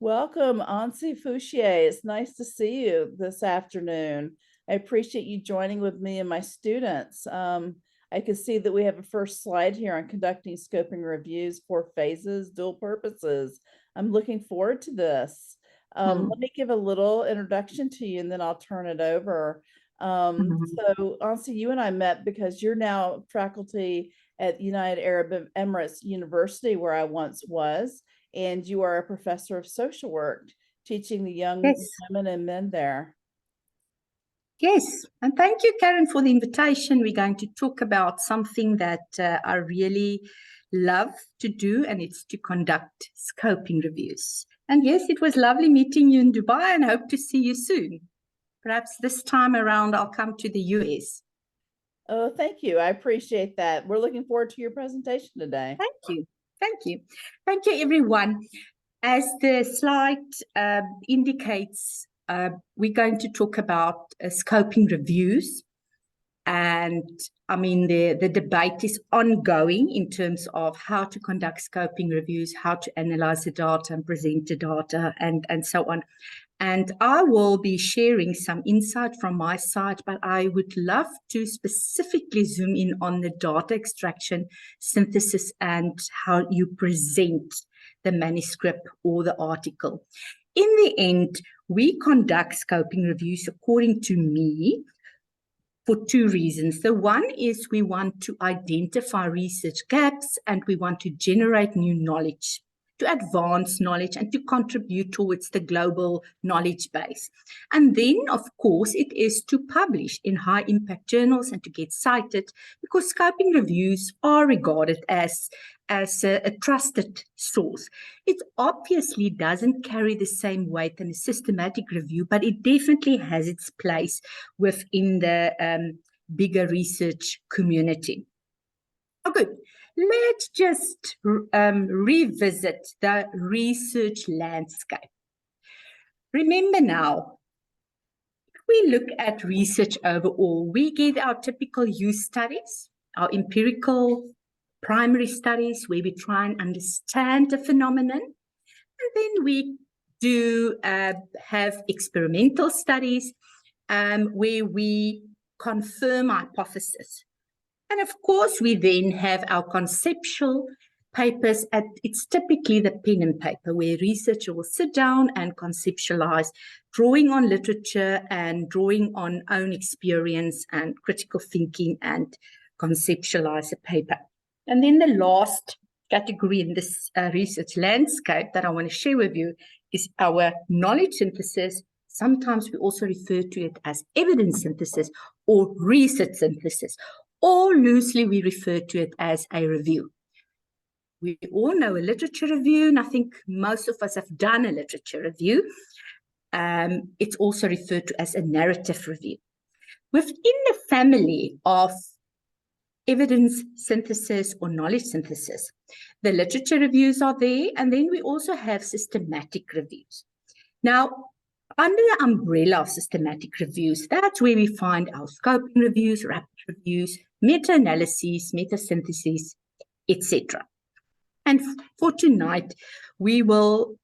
Welcome, Ansie Fouche. It's nice to see you this afternoon. I appreciate you joining with me and my students. I can see that we have a first slide here on conducting scoping reviews, 4 phases, dual purposes. I'm looking forward to this. Let me give a little introduction to you and then I'll turn it over. So Ansie, you and I met because you're now faculty at United Arab Emirates University, where I once was, and you are a professor of social work, teaching the young Yes. women and men there. Yes, and thank you, Karen, for the invitation. We're going to talk about something that I really love to do, and it's to conduct scoping reviews. And yes, it was lovely meeting you in Dubai, and hope to see you soon. Perhaps this time around, I'll come to the US. Oh, thank you. I appreciate that. We're looking forward to your presentation today. Thank you. Thank you. Thank you, everyone. As the slide indicates, we're going to talk about scoping reviews. And I mean, the debate is ongoing in terms of how to conduct scoping reviews, how to analyze the data and present the data, and so on. And I will be sharing some insight from my side, but I would love to specifically zoom in on the data extraction, synthesis, and how you present the manuscript or the article. In the end, we conduct scoping reviews, according to me, for 2 reasons. The one is we want to identify research gaps and we want to generate new knowledge, to advance knowledge and to contribute towards the global knowledge base. And then, of course, it is to publish in high impact journals and to get cited, because scoping reviews are regarded as a trusted source. It obviously doesn't carry the same weight than a systematic review, but it definitely has its place within the bigger research community. Oh, good. Let's just revisit the research landscape. Remember now, if we look at research overall, we get our typical use studies, our empirical primary studies, where we try and understand the phenomenon. And then we do have experimental studies where we confirm hypothesis. And of course, we then have our conceptual papers. It's typically the pen and paper, where researcher will sit down and conceptualize, drawing on literature and drawing on own experience and critical thinking, and conceptualize a paper. And then the last category in this research landscape that I want to share with you is our knowledge synthesis. Sometimes we also refer to it as evidence synthesis or research synthesis, or loosely we refer to it as a review. We all know a literature review, and I think most of us have done a literature review. It's also referred to as a narrative review. Within the family of evidence synthesis or knowledge synthesis, the literature reviews are there, and then we also have systematic reviews. Now, under the umbrella of systematic reviews, that's where we find our scoping reviews, rapid reviews, meta-analyses, meta-syntheses, etc. And for tonight, we will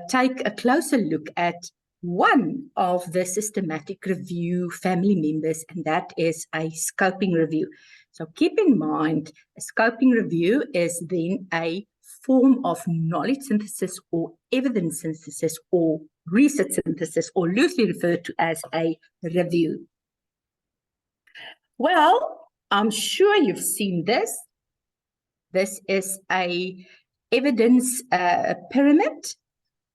take a closer look at one of the systematic review family members, and that is a scoping review. So keep in mind, a scoping review is then a form of knowledge synthesis or evidence synthesis or research synthesis, or loosely referred to as a review. Well, I'm sure you've seen this. This is a evidence pyramid,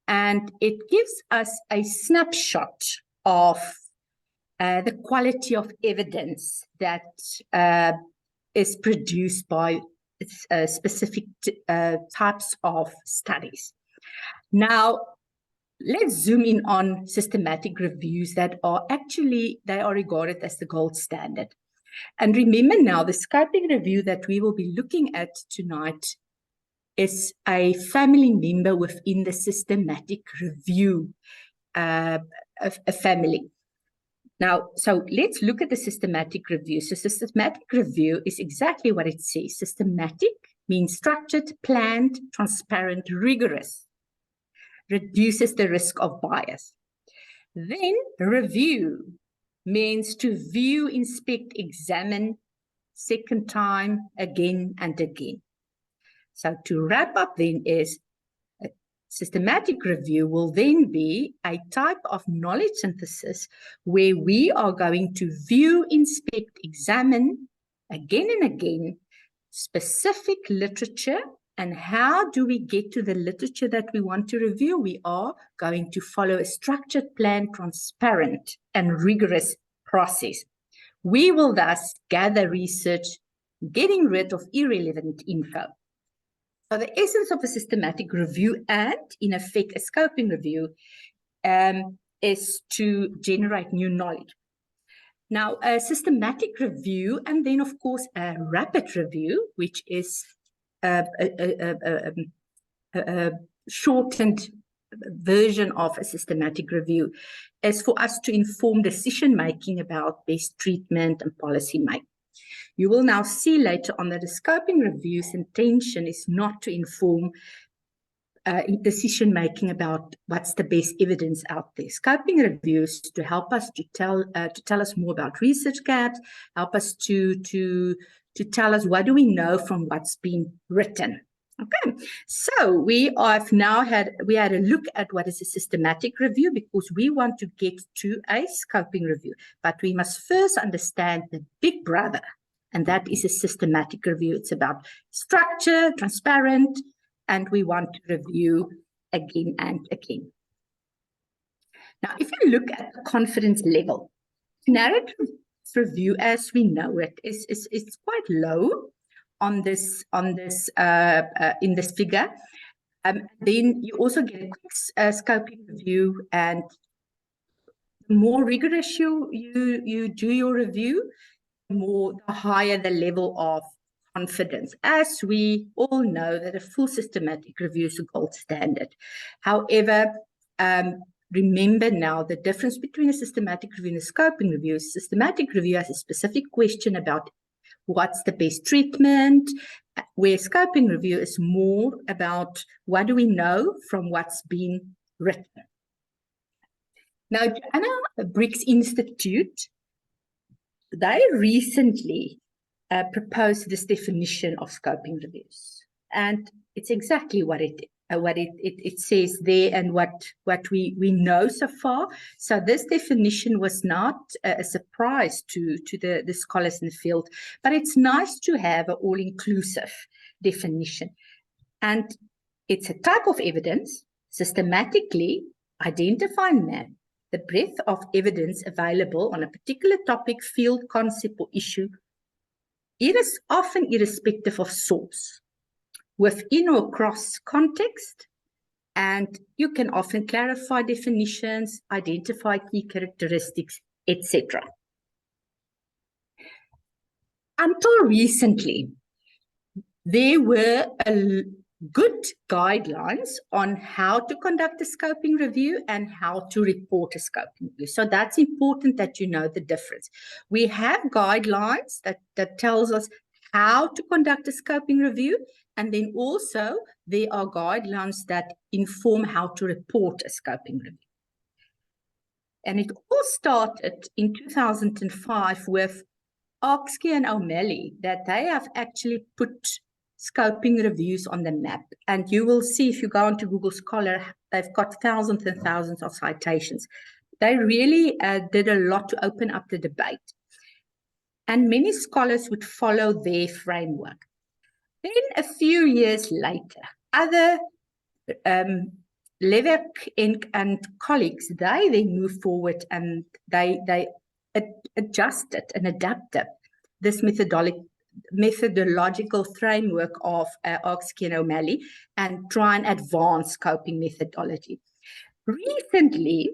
and it gives us a snapshot of the quality of evidence that is produced by specific types of studies. Now, let's zoom in on systematic reviews that are they are regarded as the gold standard. And remember now, the scoping review that we will be looking at tonight is a family member within the systematic review a family. Now, so let's look at the systematic review. So systematic review is exactly what it says. Systematic means structured, planned, transparent, rigorous. reduces the risk of bias. Then review means to view, inspect, examine, second time, again and again. So to wrap up then is a systematic review will then be a type of knowledge synthesis where we are going to view, inspect, examine again and again specific literature. And how do we get to the literature that we want to review? We are going to follow a structured plan, transparent and rigorous process. We will thus gather research, getting rid of irrelevant info. So the essence of a systematic review and, in effect, a scoping review is to generate new knowledge. Now, a systematic review and then, of course, a rapid review, which is a shortened version of a systematic review, is for us to inform decision-making about best treatment and policy making. You will now see later on that the scoping review's intention is not to inform decision-making about what's the best evidence out there. Scoping reviews to help us to tell us more about research gaps, help us to tell us what do we know from what's been written. Okay, so we had a look at what is a systematic review because we want to get to a scoping review, but we must first understand the big brother, and that is a systematic review. It's about structure, transparent, and we want to review again and again. Now, if you look at the confidence level, narrative review, as we know it, is quite low on this in this figure. Then you also get a quick scoping review, and the more rigorous you do your review, the higher the level of confidence. As we all know that a full systematic review is a gold standard. However, remember now the difference between a systematic review and a scoping review. A systematic review has a specific question about what's the best treatment, where scoping review is more about what do we know from what's been written. Now, Joanna Briggs Institute, they recently proposed this definition of scoping reviews, and it's exactly what it says there and what we know so far. So this definition was not a surprise to the scholars in the field, but it's nice to have an all-inclusive definition. And it's a type of evidence systematically identify and map the breadth of evidence available on a particular topic, field, concept, or issue. It is often irrespective of source, within or across context, and you can often clarify definitions, identify key characteristics, etc. Until recently, there were good guidelines on how to conduct a scoping review and how to report a scoping review. So that's important that you know the difference. We have guidelines that tells us how to conduct a scoping review, and then also there are guidelines that inform how to report a scoping review. And it all started in 2005 with Oxke and O'Malley, that they have actually put scoping reviews on the map. And you will see if you go onto Google Scholar, they've got thousands and thousands of citations. They really did a lot to open up the debate. And many scholars would follow their framework. Then a few years later, other Levesque and colleagues, they then moved forward and they adjusted and adapted this methodological framework of Oxke and O'Malley and try and advance scoping methodology. Recently,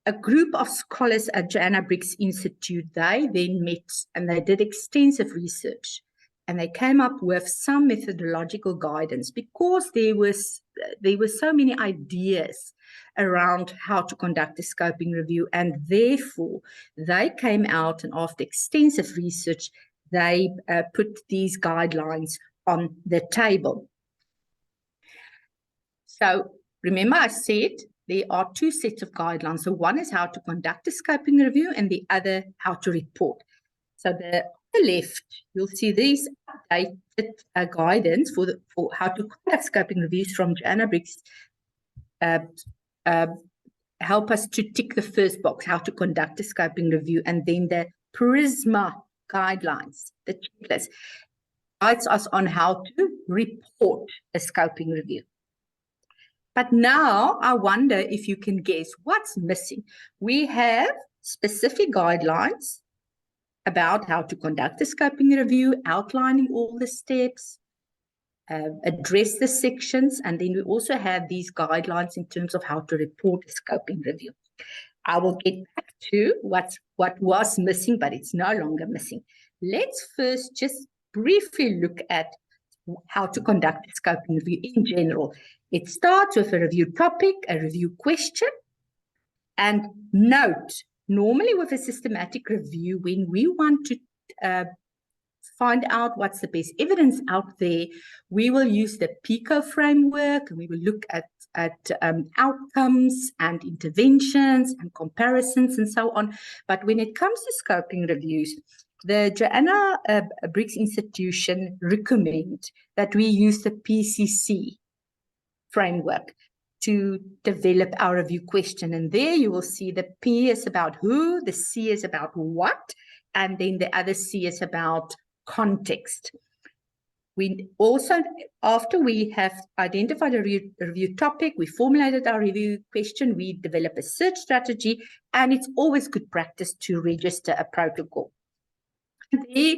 a group of scholars at Joanna Briggs Institute, they then met and they did extensive research, and they came up with some methodological guidance because there were so many ideas around how to conduct a scoping review, and therefore they came out and after extensive research, they put these guidelines on the table. So remember I said there are two sets of guidelines. So one is how to conduct a scoping review and the other how to report. So on the left, you'll see these updated guidance for how to conduct scoping reviews from Joanna Briggs. Help us to tick the first box, how to conduct a scoping review, and then the PRISMA guidelines, the checklist, guides us on how to report a scoping review. But now I wonder if you can guess what's missing. We have specific guidelines about how to conduct a scoping review, outlining all the steps, address the sections, and then we also have these guidelines in terms of how to report a scoping review. I will get back to what was missing, but it's no longer missing. Let's first just briefly look at how to conduct a scoping review in general. It starts with a review topic, a review question, and note, normally with a systematic review, when we want to find out what's the best evidence out there, we will use the PICO framework, and we will look at outcomes and interventions and comparisons and so on. But when it comes to scoping reviews, the Joanna Briggs Institution recommend that we use the PCC framework to develop our review question. And there you will see the P is about who, the C is about what, and then the other C is about context. We also, after we have identified a review topic, we formulated our review question, we develop a search strategy, and it's always good practice to register a protocol. There,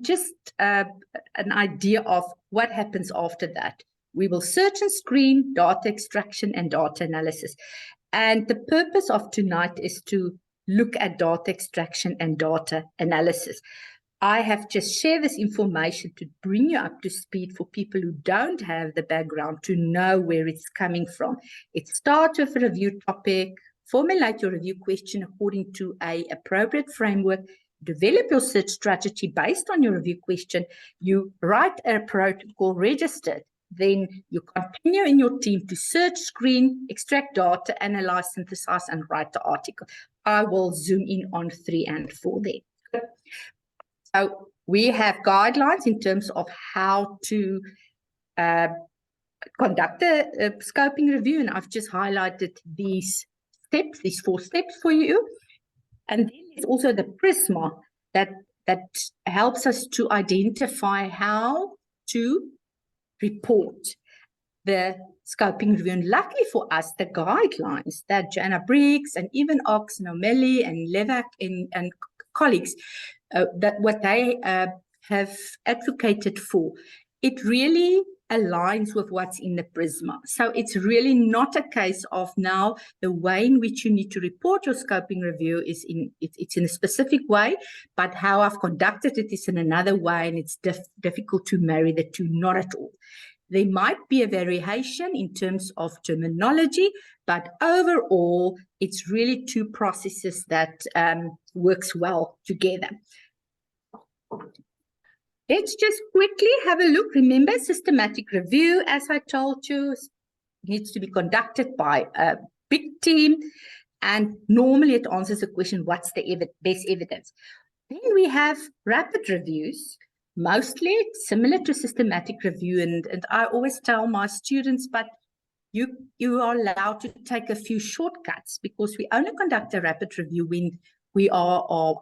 just an idea of what happens after that. We will search and screen, data extraction, and data analysis. And the purpose of tonight is to look at data extraction and data analysis. I have just shared this information to bring you up to speed for people who don't have the background to know where it's coming from. It starts with a review topic, formulate your review question according to an appropriate framework, develop your search strategy based on your review question, you write a protocol, register it, then you continue in your team to search, screen, extract data, analyze, synthesize, and write the article. I will zoom in on 3 and 4 there. So we have guidelines in terms of how to conduct a scoping review, and I've just highlighted these steps, these 4 steps for you. And then there's also the PRISMA that helps us to identify how to report the scoping review. And luckily for us, the guidelines that Joanna Briggs and even Ox and O'Malley and Levac and colleagues, that what they have advocated for, it really aligns with what's in the PRISMA. So it's really not a case of now the way in which you need to report your scoping review is it's in a specific way, but how I've conducted it is in another way, and it's difficult to marry the two, not at all. There might be a variation in terms of terminology, but overall, it's really 2 processes that works well together. Let's just quickly have a look. Remember, systematic review, as I told you, needs to be conducted by a big team, and normally it answers the question, what's the best evidence? Then we have rapid reviews, mostly similar to systematic review, and I always tell my students, but you are allowed to take a few shortcuts, because we only conduct a rapid review when we are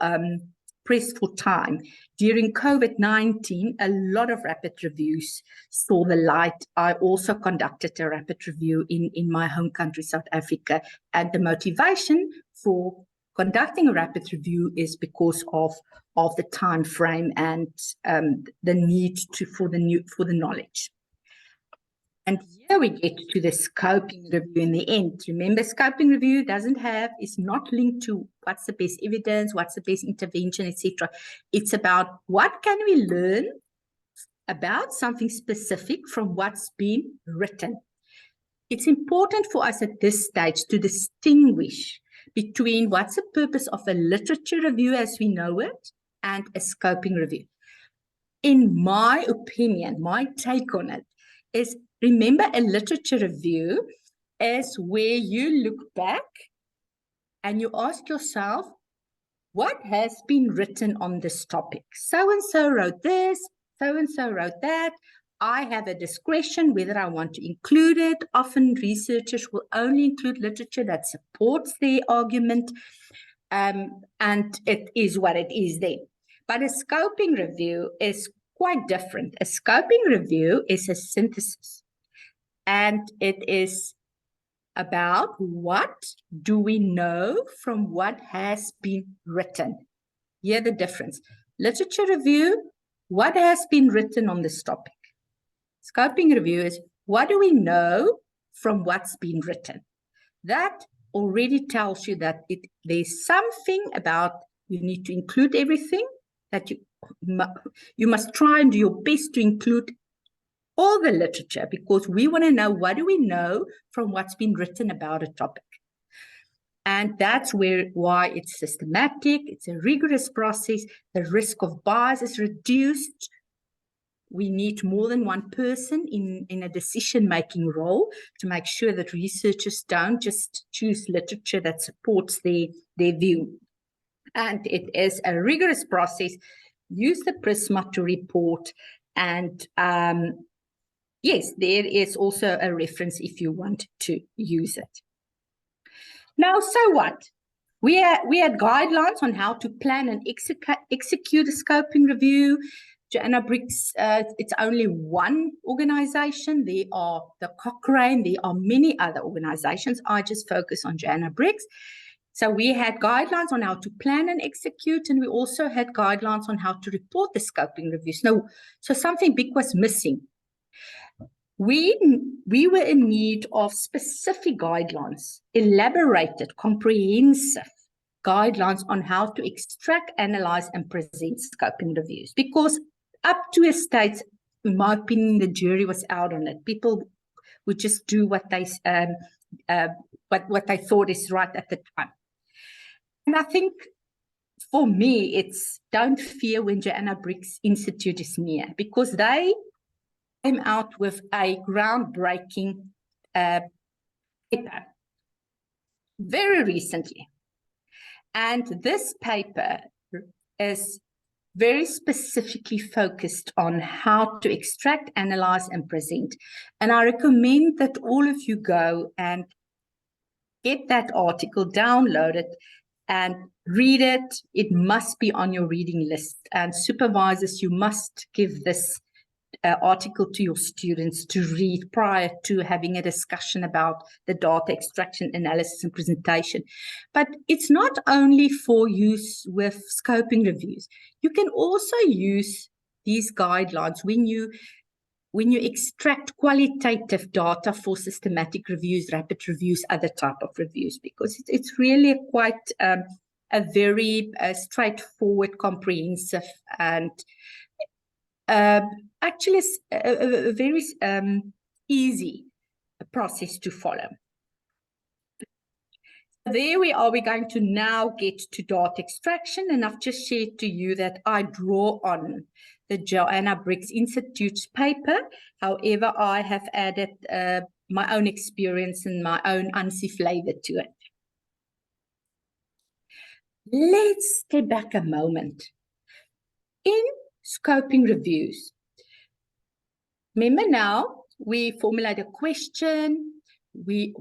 pressed for time. During COVID-19, a lot of rapid reviews saw the light. I also conducted a rapid review in my home country, South Africa, and the motivation for conducting a rapid review is because of the time frame and the need for the knowledge. And here we get to the scoping review in the end. Remember, scoping review is not linked to what's the best evidence, what's the best intervention, etc. It's about what can we learn about something specific from what's been written. It's important for us at this stage to distinguish between what's the purpose of a literature review as we know it and a scoping review. In my opinion, my take on it, is, remember, a literature review is where you look back and you ask yourself, what has been written on this topic? So-and-so wrote this, so-and-so wrote that. I have a discretion whether I want to include it. Often researchers will only include literature that supports their argument, and it is what it is then. But a scoping review is quite different. A scoping review is a synthesis, and it is about what do we know from what has been written. Hear the difference. Literature review, what has been written on this topic. Scoping review is, what do we know from what's been written? That already tells you that there's something about you need to include everything, that you must try and do your best to include all the literature, because we want to know, what do we know from what's been written about a topic? And that's why it's systematic, it's a rigorous process, the risk of bias is reduced. We need more than one person in a decision-making role to make sure that researchers don't just choose literature that supports their view. And it is a rigorous process. Use the Prisma to report, and yes, there is also a reference if you want to use it. Now, so what? We had guidelines on how to plan and execute a scoping review. Joanna Briggs, it's only one organization. There are the Cochrane, there are many other organizations. I just focus on Joanna Briggs. So we had guidelines on how to plan and execute, and we also had guidelines on how to report the scoping reviews. No, so something big was missing. We were in need of specific guidelines, elaborated, comprehensive guidelines on how to extract, analyze, and present scoping reviews. Because up to a stage, in my opinion, the jury was out on it. People would just do what they thought is right at the time. And I think for me, it's don't fear when Joanna Briggs Institute is near, because they came out with a groundbreaking paper very recently. And this paper is very specifically focused on how to extract, analyze, and present. And I recommend that all of you go and get that article, download it, and read it. It must be on your reading list. And supervisors, you must give this article to your students to read prior to having a discussion about the data extraction, analysis, and presentation. But it's not only for use with scoping reviews. You can also use these guidelines when you extract qualitative data for systematic reviews, rapid reviews, other type of reviews, because it's really quite a very straightforward, comprehensive, and actually a very easy process to follow. There we are. We're going to now get to data extraction, and I've just shared to you that I draw on the Joanna Briggs Institute's paper. However, I have added my own experience and my own Ansie flavor to it. Let's step back a moment. In scoping reviews, remember now, we formulate a question, we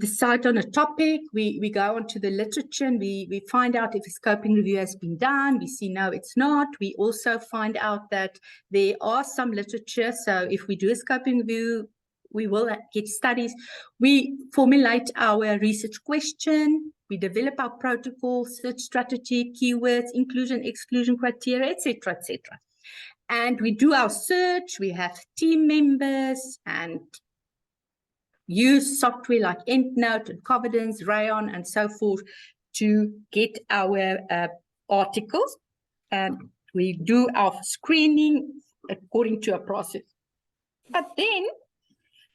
decide on a topic, we go onto the literature, and we find out if a scoping review has been done. We see no, it's not. We also find out that there are some literature, so if we do a scoping review, we will get studies. We formulate our research question, we develop our protocol, search strategy, keywords, inclusion, exclusion criteria, etc., etc. And we do our search, we have team members, and use software like EndNote and Covidence, Rayon, and so forth to get our articles. And we do our screening according to a process. But then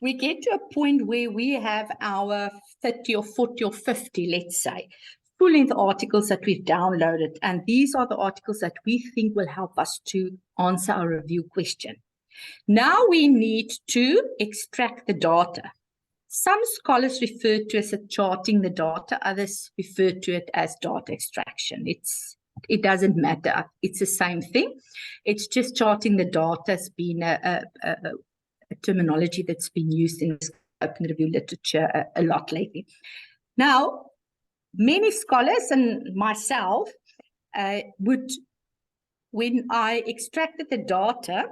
we get to a point where we have our 30 or 40 or 50, let's say, full-length articles that we've downloaded. And these are the articles that we think will help us to answer our review question. Now we need to extract the data. Some scholars refer to it as charting the data, others refer to it as data extraction. It doesn't matter. It's the same thing. It's just charting the data has been a terminology that's been used in scoping review literature a lot lately. Now, many scholars and myself would, when I extracted the data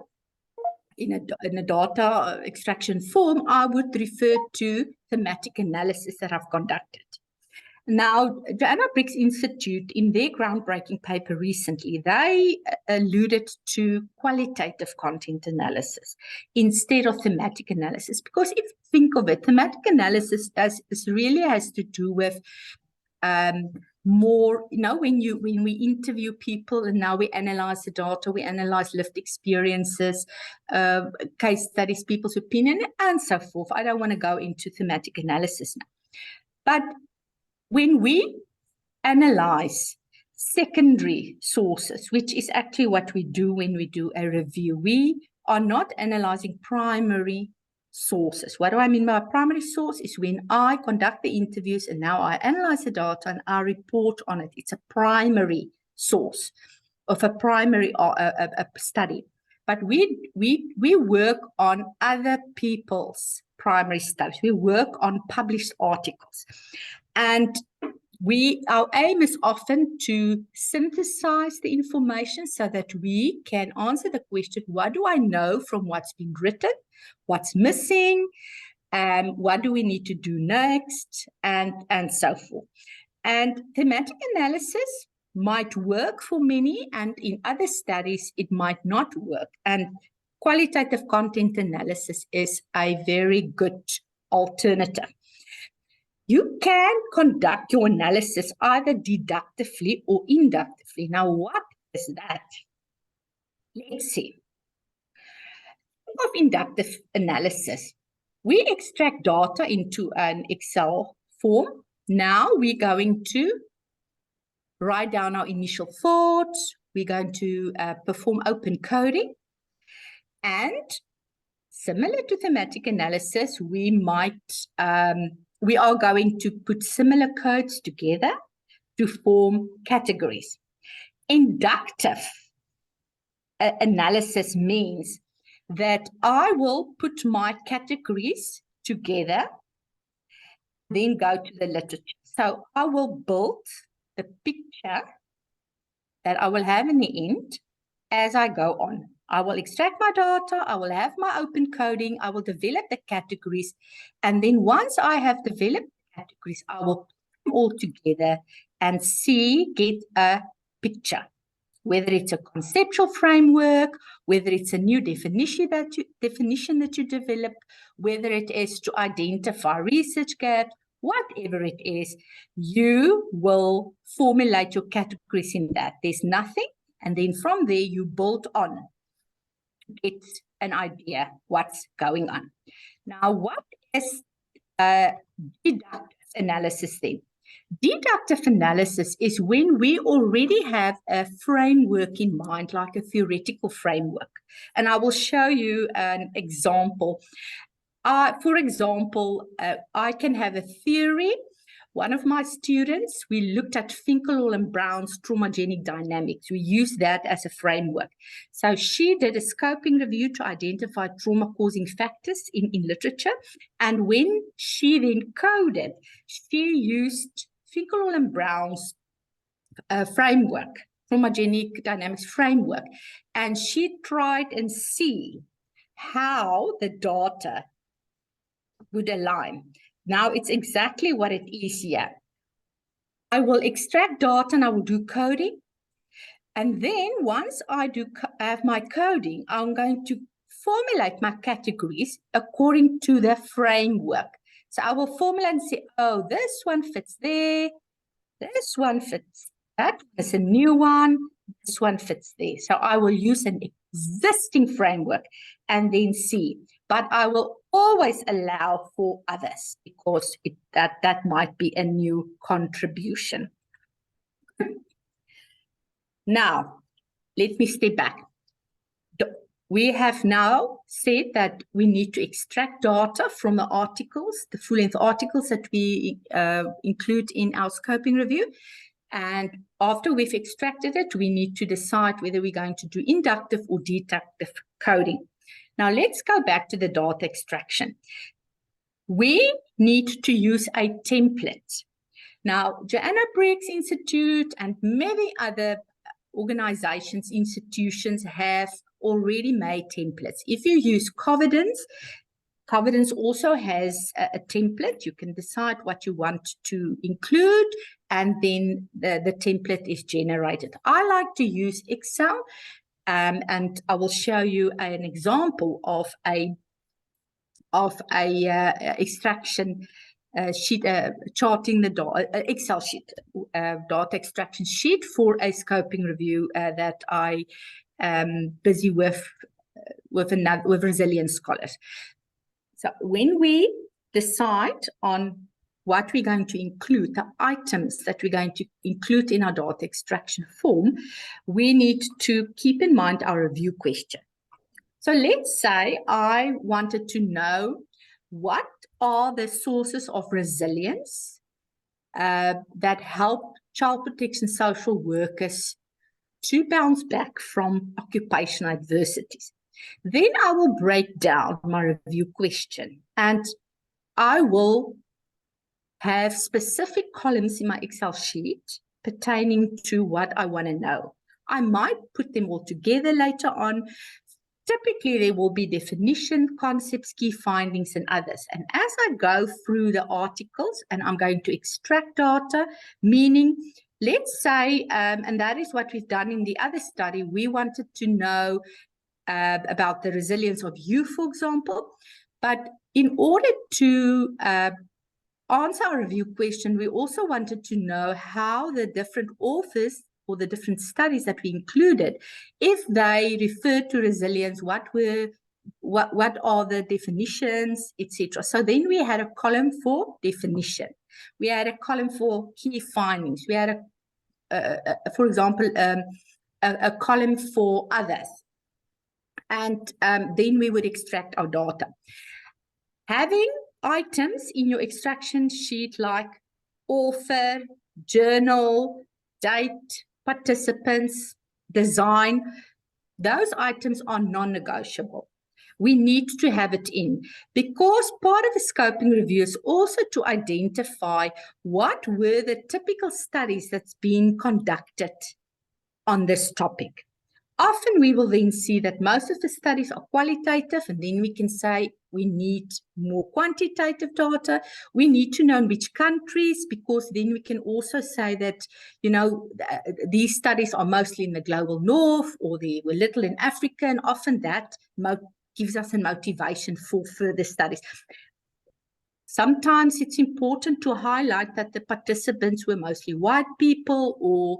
in a data extraction form, I would refer to thematic analysis that I've conducted. Now, Joanna Briggs Institute, in their groundbreaking paper recently, they alluded to qualitative content analysis instead of thematic analysis, because if you think of it, thematic analysis really has to do with more, when we interview people, and now we analyze the data, we analyze lived experiences, case studies, people's opinion, and so forth. I don't want to go into thematic analysis now. But when we analyze secondary sources, which is actually what we do when we do a review, we are not analyzing primary sources. What do I mean by a primary source? Is when I conduct the interviews and now I analyze the data and I report on it. It's a primary source of a primary a study. But we work on other people's primary studies. We work on published articles. And our aim is often to synthesize the information so that we can answer the question, what do I know from what's been written, what's missing, what do we need to do next, and so forth. And thematic analysis might work for many, and in other studies, it might not work. And qualitative content analysis is a very good alternative. You can conduct your analysis either deductively or inductively. Now, what is that? Let's see. Think of inductive analysis. We extract data into an Excel form. Now we're going to write down our initial thoughts. We're going to perform open coding. And similar to thematic analysis, we are going to put similar codes together to form categories. Inductive analysis means that I will put my categories together, then go to the literature. So I will build the picture that I will have in the end as I go on. I will extract my data, I will have my open coding, I will develop the categories, and then once I have developed the categories, I will put them all together and get a picture, whether it's a conceptual framework, whether it's a new definition that you develop, whether it is to identify research gaps, whatever it is, you will formulate your categories in that. There's nothing, and then from there you build on to get an idea what's going on. Now, what is deductive analysis then? Deductive analysis is when we already have a framework in mind, like a theoretical framework. And I will show you an example. For example, I can have a theory. One of my students, we looked at Finkelhall and Brown's traumagenic dynamics. We used that as a framework. So she did a scoping review to identify trauma-causing factors in literature. And when she then coded, she used Finkelhall and Brown's framework, traumagenic dynamics framework. And she tried and see how the data would align. Now it's exactly what it is here. I will extract data and I will do coding. And then once I have my coding, I'm going to formulate my categories according to the framework. So I will formulate and say, oh, this one fits there. This one fits. That is a new one. This one fits there. So I will use an existing framework and then see. But I will always allow for others because that might be a new contribution. Now, let me step back. we have now said that we need to extract data from the articles, the full-length articles that we include in our scoping review. And after we've extracted it, we need to decide whether we're going to do inductive or deductive coding. Now, let's go back to the data extraction. We need to use a template. Now, Joanna Briggs Institute and many other organizations, institutions have already made templates. If you use Covidence, Covidence also has a template. You can decide what you want to include, and then the template is generated. I like to use Excel, and I will show you an example of a extraction sheet, charting the Excel sheet, data extraction sheet for a scoping review that I am busy with resilience scholars. So when we decide on what we're going to include, the items that we're going to include in our data extraction form, we need to keep in mind our review question. So let's say I wanted to know what are the sources of resilience that help child protection social workers to bounce back from occupational adversities. Then I will break down my review question, and I will have specific columns in my Excel sheet pertaining to what I want to know. I might put them all together later on. Typically, there will be definition, concepts, key findings, and others. And as I go through the articles and I'm going to extract data, meaning, let's say, and that is what we've done in the other study, we wanted to know about the resilience of youth, for example. But in order to answer our review question, we also wanted to know how the different authors or the different studies that we included, if they referred to resilience, what are the definitions, etc. So then we had a column for definition. We had a column for key findings. We had, for example, a column for others. And then we would extract our data. Having items in your extraction sheet like author, journal, date, participants, design, those items are non-negotiable. We need to have it in, because part of the scoping review is also to identify what were the typical studies that's been conducted on this topic. Often we will then see that most of the studies are qualitative, and then we can say we need more quantitative data. We need to know in which countries, because then we can also say that, you know, these studies are mostly in the global north, or they were little in Africa, and often that gives us a motivation for further studies. Sometimes it's important to highlight that the participants were mostly white people, or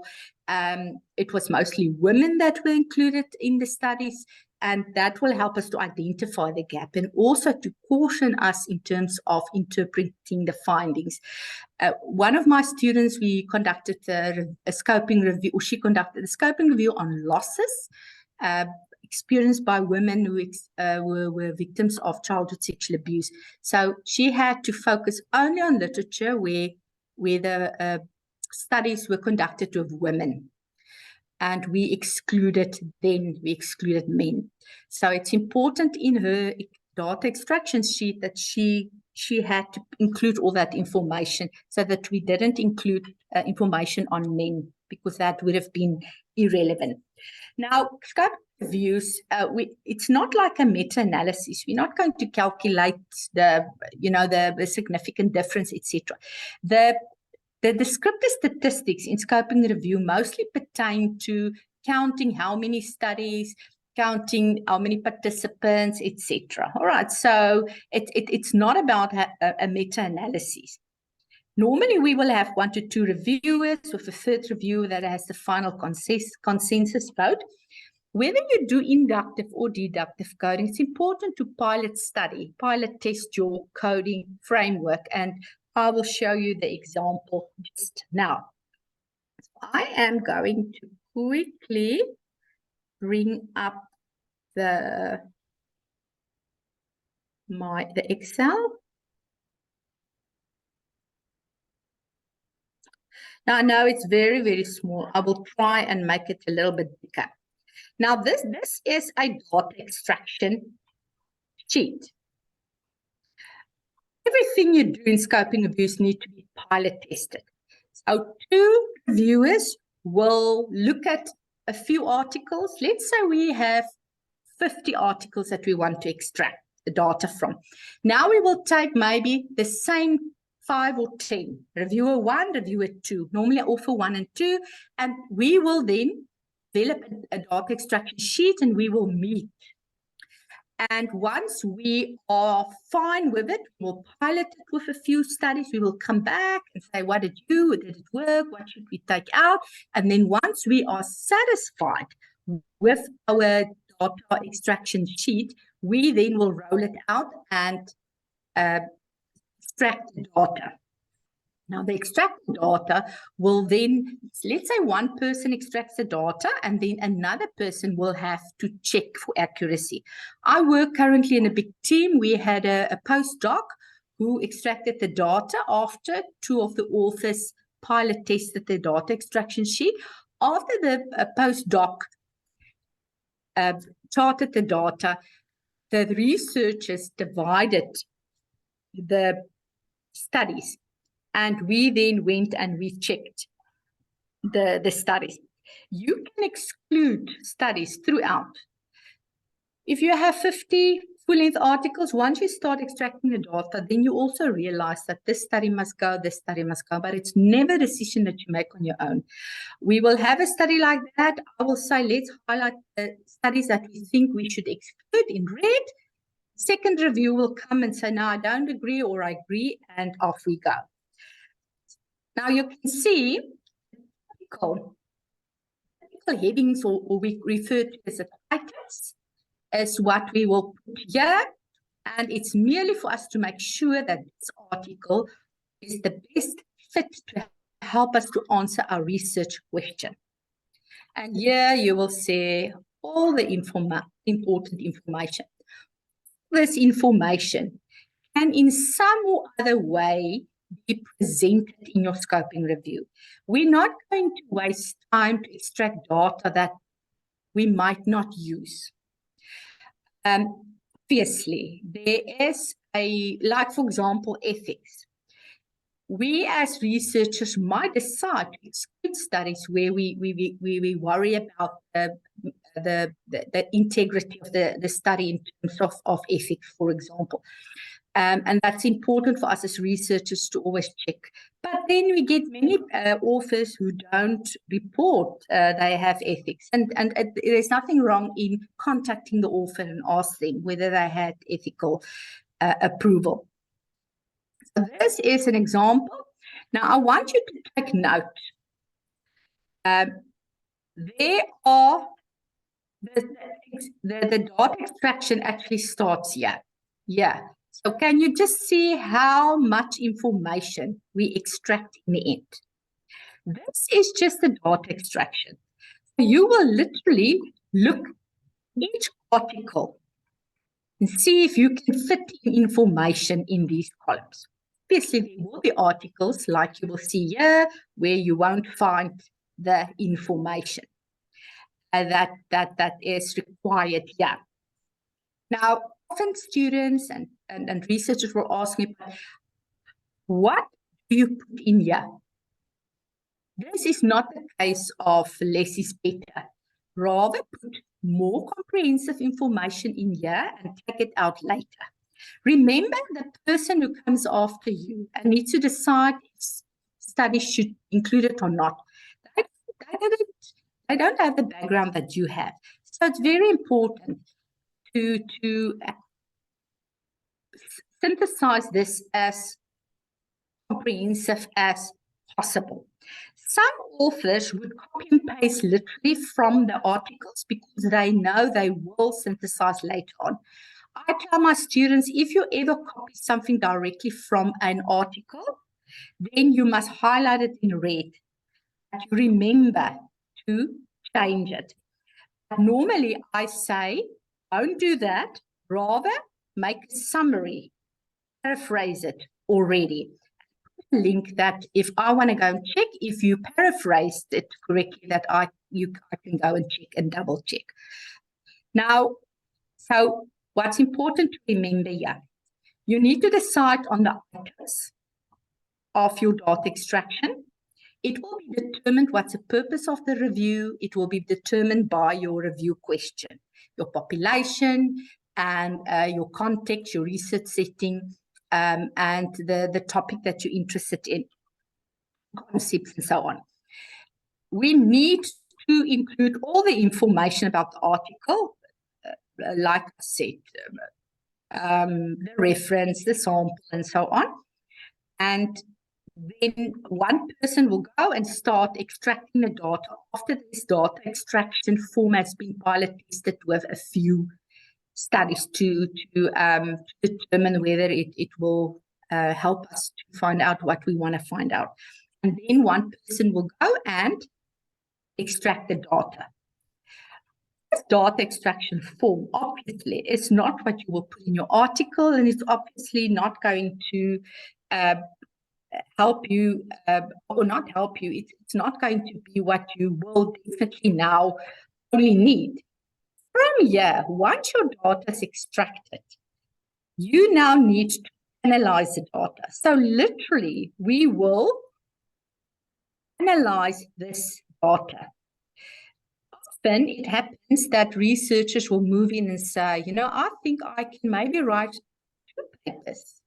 it was mostly women that were included in the studies, and that will help us to identify the gap and also to caution us in terms of interpreting the findings. One of my students, we conducted a scoping review, or she conducted a scoping review on losses experienced by women who were victims of childhood sexual abuse. So she had to focus only on literature where the studies were conducted with women. And we excluded men. So it's important in her data extraction sheet that she had to include all that information, so that we didn't include information on men, because that would have been irrelevant. Now, scope reviews, it's not like a meta-analysis. We're not going to calculate the significant difference, etc. The descriptive statistics in scoping review mostly pertain to counting how many studies, counting how many participants, etc. All right, so it's not about a meta-analysis. Normally, we will have 1 to 2 reviewers, with a third reviewer that has the final consensus vote. Whether you do inductive or deductive coding, it's important to pilot test your coding framework, and I will show you the example just now. I am going to quickly bring up the Excel. Now, I know it's very, very small. I will try and make it a little bit bigger. Now, this is a data extraction sheet. Everything you do in scoping reviews need to be pilot tested. So 2 reviewers will look at a few articles. Let's say we have 50 articles that we want to extract the data from. Now we will take maybe the same 5 or 10, reviewer 1, reviewer 2, normally I offer 1 and 2, and we will then develop a data extraction sheet and we will meet. And once we are fine with it, we'll pilot it with a few studies. We will come back and say, what did you do? Did it work? What should we take out? And then once we are satisfied with our data extraction sheet, we then will roll it out and extract the data. Now, the extracted data will then, let's say one person extracts the data and then another person will have to check for accuracy. I work currently in a big team. We had a postdoc who extracted the data after 2 of the authors pilot tested the data extraction sheet. After the postdoc charted the data, the researchers divided the studies. And we then went and we checked the studies. You can exclude studies throughout. If you have 50 full-length articles, once you start extracting the data, then you also realize that this study must go, this study must go, but it's never a decision that you make on your own. We will have a study like that. I will say, let's highlight the studies that we think we should exclude in red. Second review will come and say, no, I don't agree or I agree, and off we go. Now you can see typical headings, or we refer to as a titles, is what we will put here. And it's merely for us to make sure that this article is the best fit to help us to answer our research question. And here you will see all the important information. This information can in some or other way be presented in your scoping review. We're not going to waste time to extract data that we might not use. Obviously, there is like for example, ethics. We as researchers might decide to exclude studies where we worry about the integrity of the study in terms of ethics, for example. And that's important for us as researchers to always check. But then we get many authors who don't report they have ethics. And there's nothing wrong in contacting the author and asking whether they had ethical approval. So this is an example. Now, I want you to take note. There are, the data extraction actually starts here. Yeah. So can you just see how much information we extract in the end? This is just the data extraction. So you will literally look each article and see if you can fit in information in these columns. Obviously, there will be articles like you will see here where you won't find the information that is required here. Now, often students and researchers will ask me, what do you put in here? This is not the case of less is better. Rather, put more comprehensive information in here and take it out later. Remember, the person who comes after you and needs to decide if studies should include it or not, they don't have the background that you have. So it's very important to synthesize this as comprehensive as possible. Some authors would copy and paste literally from the articles because they know they will synthesize later on. I tell my students, if you ever copy something directly from an article, then you must highlight it in red. But you remember to change it. Normally, I say Don't do that. Rather, make a summary, paraphrase it already. Link that if I want to go and check if you paraphrased it correctly, that I can go and check and double check. Now, so what's important to remember here, you need to decide on the items of your data extraction. It will be determined what's the purpose of the review. It will be determined by your review question, your population, and your context, your research setting, and the topic that you're interested in, concepts and so on. We need to include all the information about the article, like I said, the reference, the sample, and so on. And then one person will go and start extracting the data. After this data extraction form has been pilot tested with a few studies to determine whether it will help us to find out what we want to find out. And then one person will go and extract the data. This data extraction form, obviously, is not what you will put in your article, and it's obviously not going to help you, or not help you. It's not going to be what you will definitely now only need. From here, once your data is extracted, you now need to analyze the data. So literally, we will analyze this data. Often it happens that researchers will move in and say, you know, I think I can maybe write 2 papers.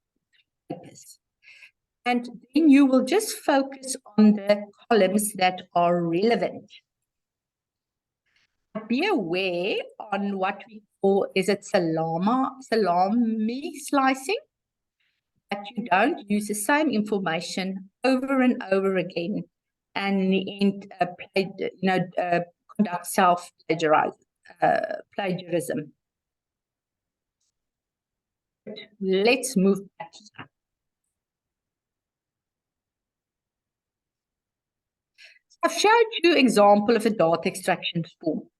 And then you will just focus on the columns that are relevant. Be aware on what we call, is it salami slicing? That you don't use the same information over and over again, and in the end, conduct plagiarism. Let's move back to that. I've showed you an example of a data extraction form.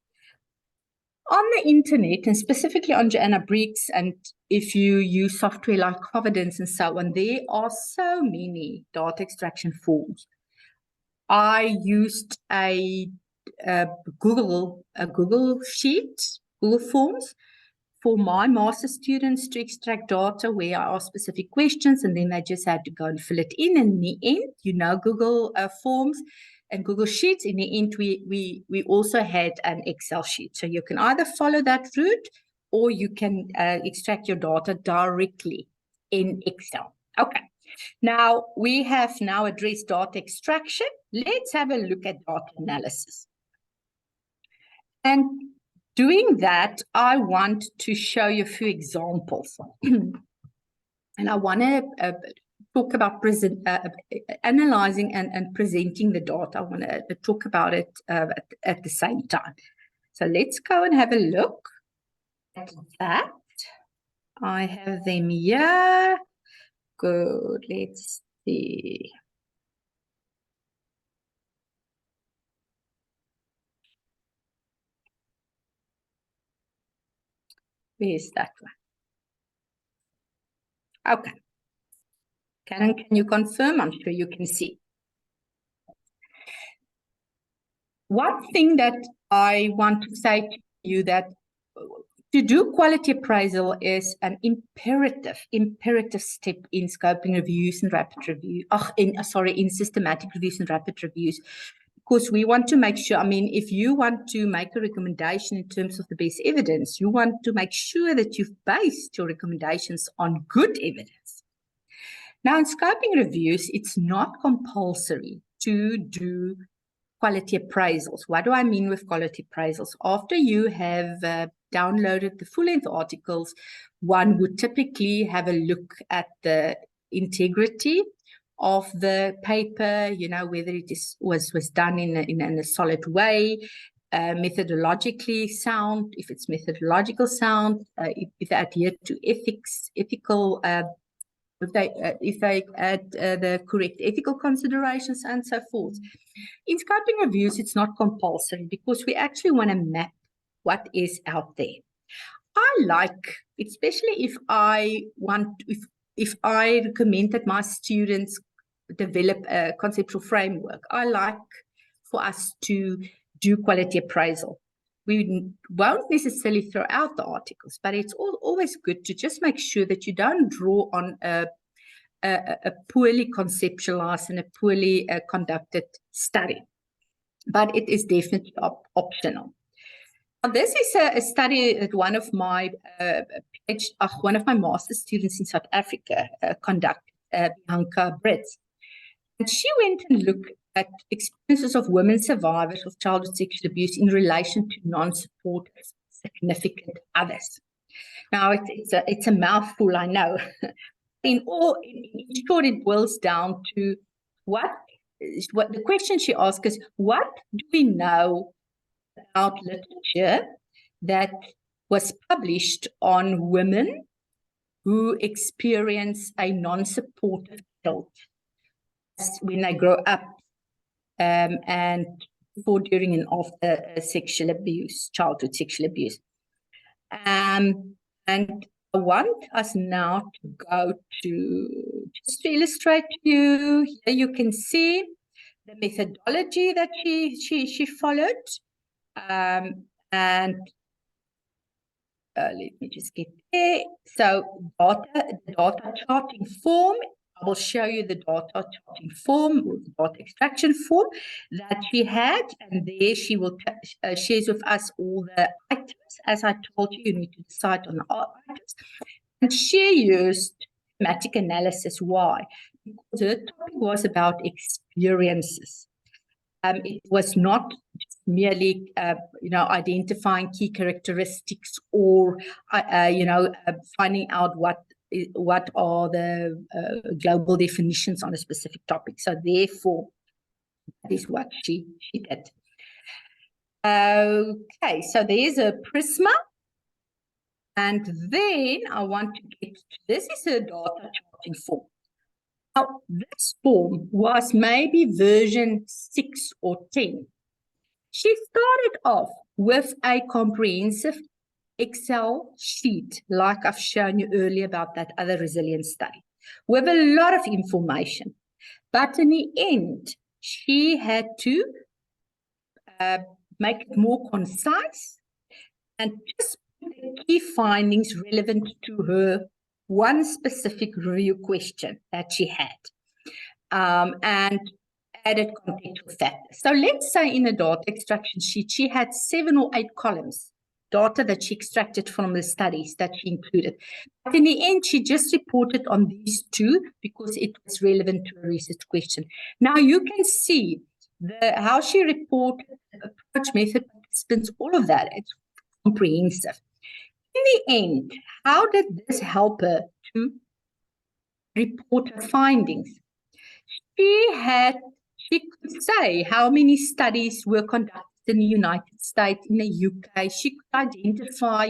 On the internet, and specifically on Joanna Briggs, and if you use software like Providence and so on, there are so many data extraction forms. I used a Google sheet, Google Forms, for my master students to extract data where I asked specific questions, and then they just had to go and fill it in. And in the end, Google Forms and Google Sheets, in the end, we also had an Excel sheet. So you can either follow that route, or you can extract your data directly in Excel. Okay, now we have now addressed data extraction. Let's have a look at data analysis. And doing that, I want to show you a few examples. And I want to talk about analyzing and presenting the data. I want to talk about it at the same time. So let's go and have a look at that. I have them here. Good. Let's see. Where's that one? Okay. Karen, can you confirm? I'm sure you can see. One thing that I want to say to you, that to do quality appraisal is an imperative step in scoping reviews and rapid review. In systematic reviews and rapid reviews. Because we want to make sure, if you want to make a recommendation in terms of the best evidence, you want to make sure that you've based your recommendations on good evidence. Now, in scoping reviews, it's not compulsory to do quality appraisals. What do I mean with quality appraisals? After you have downloaded the full-length articles, one would typically have a look at the integrity of the paper, whether it was done in a solid way, methodologically sound, if it's methodological sound, if they adhere to ethical, if they add the correct ethical considerations and so forth. In scoping reviews, it's not compulsory because we actually want to map what is out there. I like, especially if I want, if I recommend that my students develop a conceptual framework, I like for us to do quality appraisal. We won't necessarily throw out the articles, but it's always good to just make sure that you don't draw on a poorly conceptualized and a poorly conducted study. But it is definitely optional. Now, this is a study that one of my master's students in South Africa conducted, Bianca Brits. And she went and looked at experiences of women survivors of childhood sexual abuse in relation to non-supportive significant others. Now, it's a mouthful, I know. In short, it boils down to what the question she asked is, what do we know about literature that was published on women who experience a non-supportive adult when they grow up, and before, during, and after sexual abuse, childhood sexual abuse. And I want us now to go to, just to illustrate to you, here you can see the methodology that she followed. And let me just get there. So the data charting form, I will show you the data charting form, or the data extraction form that she had, and there she will shares with us all the items. As I told you, you need to decide on the items. And she used thematic analysis. Why? Because her topic was about experiences. It was not just merely, identifying key characteristics or, finding out what are the global definitions on a specific topic. So therefore, that is what she did. Okay, so there's a Prisma. And then I want to get to, this is a data charting form. Now, this form was maybe version 6 or 10. She started off with a comprehensive Excel sheet, like I've shown you earlier about that other resilience study, with a lot of information. But in the end, she had to make it more concise and just put the key findings relevant to her one specific review question that she had, and added contextual factors. So let's say in a data extraction sheet, she had 7 or 8 columns, data that she extracted from the studies that she included. But in the end, she just reported on these 2 because it was relevant to a research question. Now you can see how she reported, approach, method, participants, all of that. It's comprehensive. In the end, how did this help her to report her findings? She could say how many studies were conducted in the United States, in the UK. She could identify,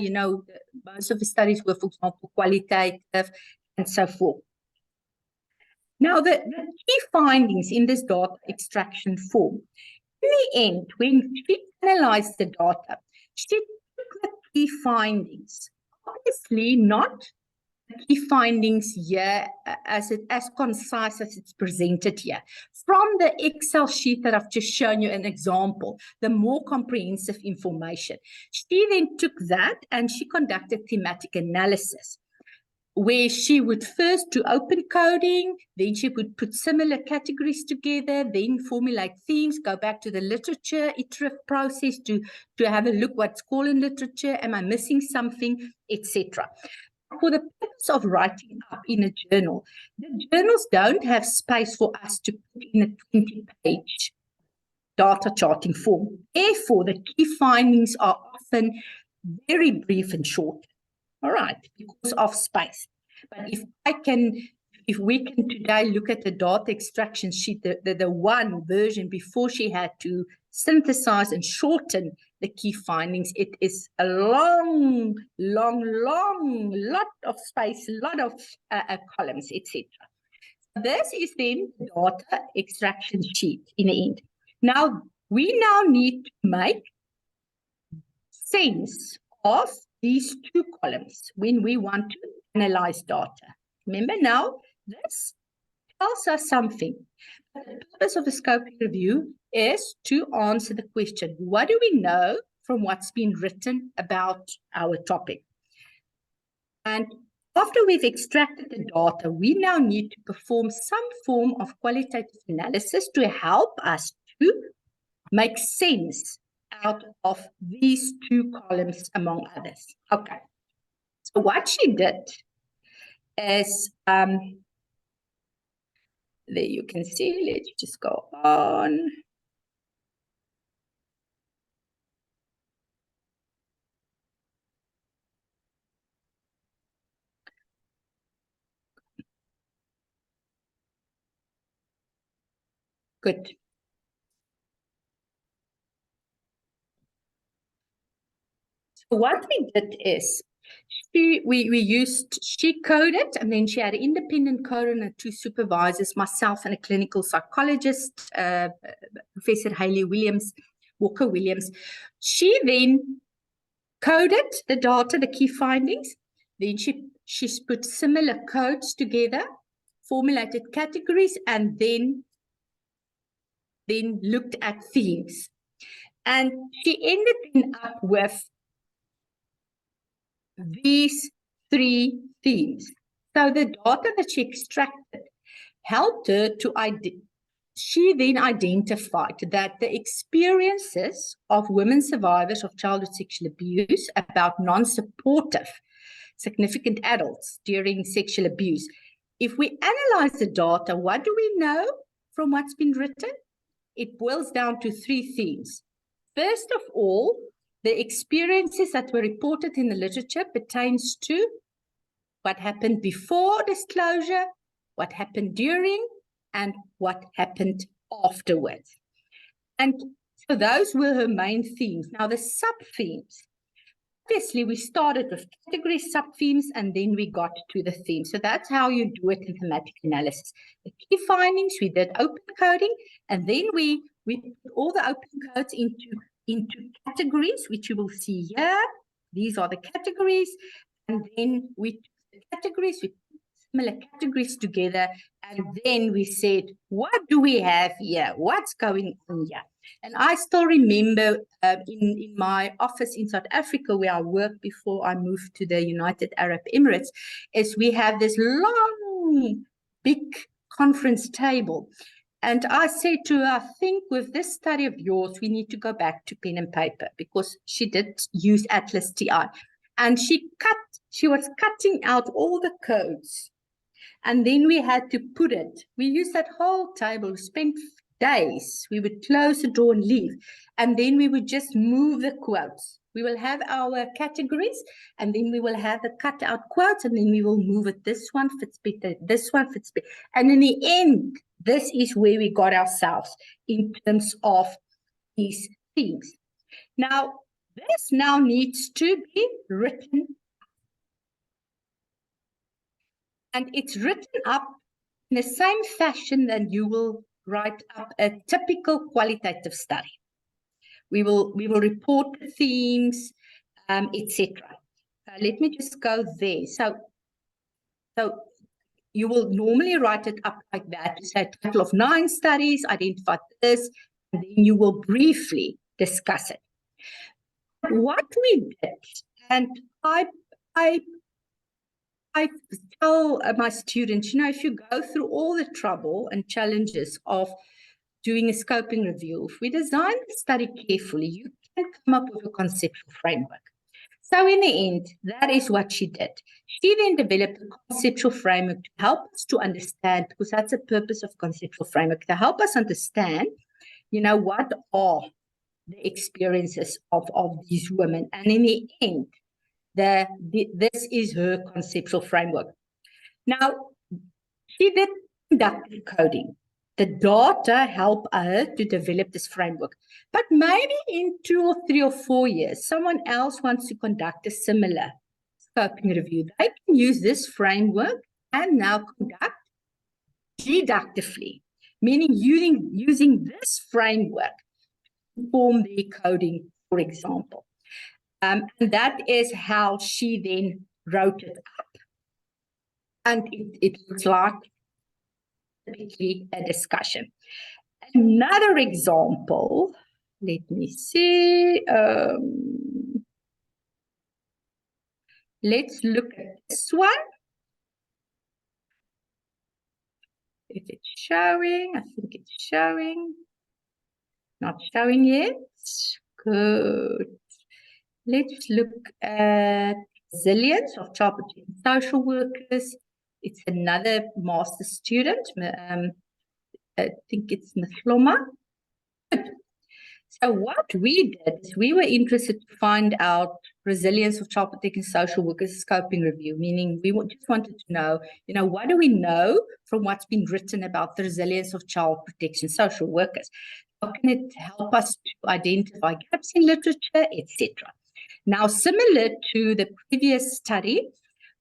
most of the studies were, for example, qualitative and so forth. Now, the key findings in this data extraction form, in the end, when she analyzed the data, she took the key findings, obviously not the key findings here as concise as it's presented here. From the Excel sheet that I've just shown you an example, the more comprehensive information. She then took that and she conducted thematic analysis, where she would first do open coding, then she would put similar categories together, then formulate themes, go back to the literature, iterative process to have a look what's called in literature, am I missing something, etc. For the purpose of writing up in a journal, the journals don't have space for us to put in a 20-page data charting form. Therefore, the key findings are often very brief and short. All right, because of space. But if we can today look at the data extraction sheet, the one version before she had to synthesize and shorten the key findings, it is a long lot of space, a lot of columns, etc. This is then the data extraction sheet in the end. Now, we need to make sense of these two columns when we want to analyze data. Remember now, this tells us something. But the purpose of a scoping review is to answer the question, what do we know from what's been written about our topic? And after we've extracted the data, we now need to perform some form of qualitative analysis to help us to make sense out of these two columns, among others. Okay. So what she did is, there you can see, let's just go on. Good. So what we did is, she coded, and then she had an independent coder and two supervisors, myself and a clinical psychologist, Professor Hayley Walker Williams. She then coded the data, the key findings. Then she's put similar codes together, formulated categories, and then looked at themes. And she ended up with these three themes. So the data that she extracted helped her to she then identified that the experiences of women survivors of childhood sexual abuse about non-supportive significant adults during sexual abuse. If we analyze the data, what do we know from what's been written? It boils down to three themes. First of all, the experiences that were reported in the literature pertains to what happened before disclosure, what happened during, and what happened afterwards. And so those were her main themes. Now the sub-themes, obviously we started with category sub-themes and then we got to the theme. So that's how you do it in thematic analysis. The key findings, we did open coding, and then we put all the open codes into categories, which you will see here. These are the categories. And then we took the categories, we put similar categories together. And then we said, what do we have here? What's going on here? And I still remember in my office in South Africa, where I worked before I moved to the United Arab Emirates, is we have this long, big conference table. And I said to her, I think with this study of yours, we need to go back to pen and paper, because she did use Atlas TI. And she was cutting out all the codes. And then we had to put it. We used that whole table, we spent days. We would close the door and leave. And then we would just move the quotes. We will have our categories, and then we will have the cut out quotes, and then we will move it. This one fits better, this one fits better. And in the end, this is where we got ourselves in terms of these things. Now, this now needs to be written. And it's written up in the same fashion that you will write up a typical qualitative study. We will report the themes, etc. Let me just go there. So you will normally write it up like that. You say a total of 9 studies, identify this, and then you will briefly discuss it. What we did, and I tell my students, you know, if you go through all the trouble and challenges of doing a scoping review, if we design the study carefully, you can come up with a conceptual framework. So in the end, that is what she did. She then developed a conceptual framework to help us to understand, because that's the purpose of conceptual framework, to help us understand, you know, what are the experiences of these women. And in the end, this is her conceptual framework. Now, she did conductive coding. The data help her to develop this framework. But maybe in 2 or 3 or 4 years, someone else wants to conduct a similar scoping review. They can use this framework and now conduct deductively, meaning using this framework to form their coding, for example. And that is how she then wrote it up. And it looks like typically a discussion. Another example, let me see. Let's look at this one. If it's showing, I think it's showing. Not showing yet. Good. Let's look at resilience of child protection social workers. It's another master student. I think it's Mhloma. So what we did is we were interested to find out resilience of child protection social workers scoping review, meaning we just wanted to know, what do we know from what's been written about the resilience of child protection social workers? How can it help us to identify gaps in literature, etc.? Now, similar to the previous study,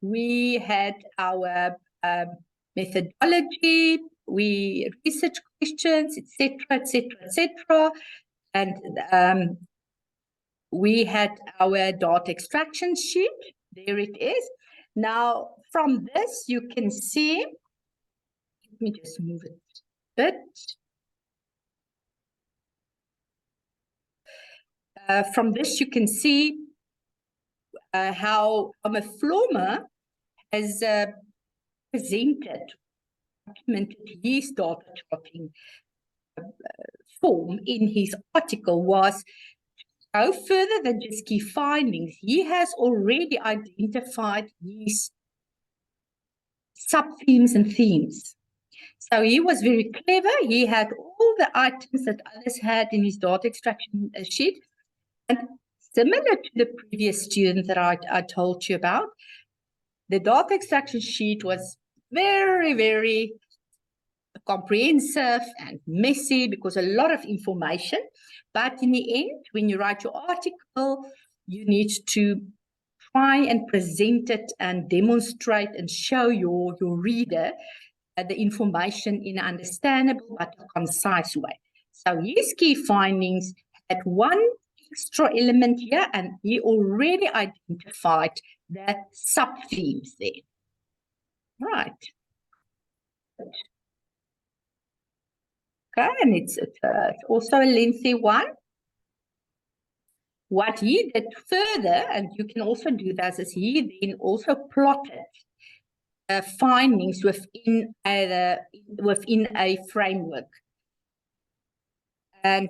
we had our methodology, we research questions, etc., etc., etc., and we had our data extraction sheet. There it is. Now, from this, you can see, let me just move it a bit. From this, you can see how Mhloma has presented, documented his data tracking form in his article was to go further than just key findings. He has already identified his sub-themes and themes. So he was very clever. He had all the items that others had in his data extraction sheet. And similar to the previous student that I told you about, the data extraction sheet was very, very comprehensive and messy because a lot of information. But in the end, when you write your article, you need to try and present it and demonstrate and show your reader the information in an understandable but concise way. So his key findings had one extra element here, and he already identified the sub-themes there. Right. Okay, and it's also a lengthy one. What he did further, and you can also do this, is he then also plotted findings within a framework. And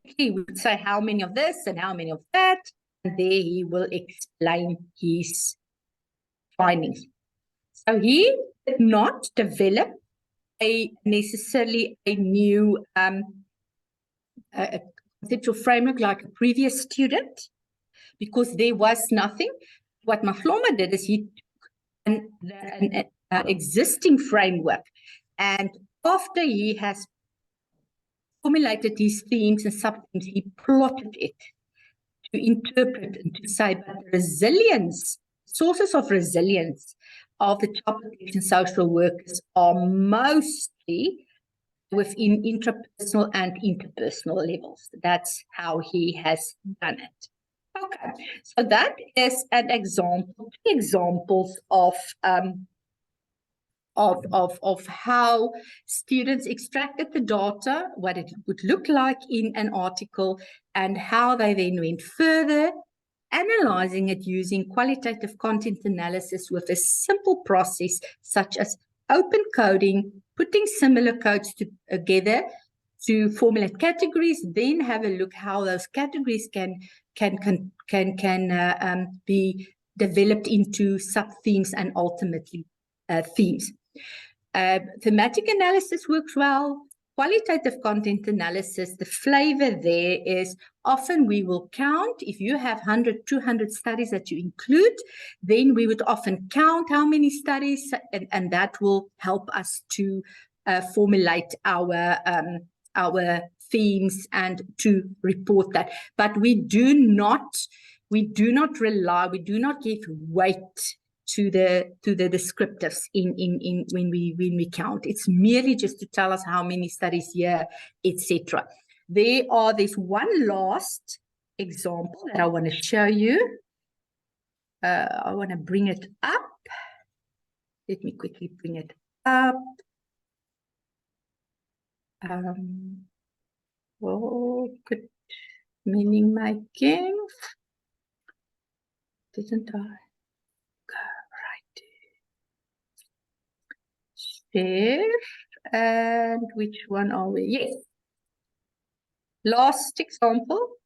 he would say how many of this and how many of that, and there he will explain his findings. So he did not develop necessarily a new conceptual framework like a previous student, because there was nothing. What Mhloma did is he took an existing framework, and after he has formulated these themes and sub-themes, he plotted it to interpret and to say, but the resilience, sources of resilience of the child protection social workers are mostly within intrapersonal and interpersonal levels. That's how he has done it. Okay, so that is an example, 2 examples of how students extracted the data, what it would look like in an article, and how they then went further, analyzing it using qualitative content analysis with a simple process such as open coding, putting similar codes together to formulate categories, then have a look how those categories can be developed into sub-themes and ultimately themes. Thematic analysis works well. Qualitative content analysis, the flavor there is often we will count. If you have 100, 200 studies that you include, then we would often count how many studies, and that will help us to formulate our themes and to report that. But we do not rely, we do not give weight to the descriptives in when we count. It's merely just to tell us how many studies here, etc. There's one last example that I want to show you. I want to bring it up. Let me quickly bring it up. Oh, good meaning making. Didn't I go right? Share. And which one are we? Yes. Last example.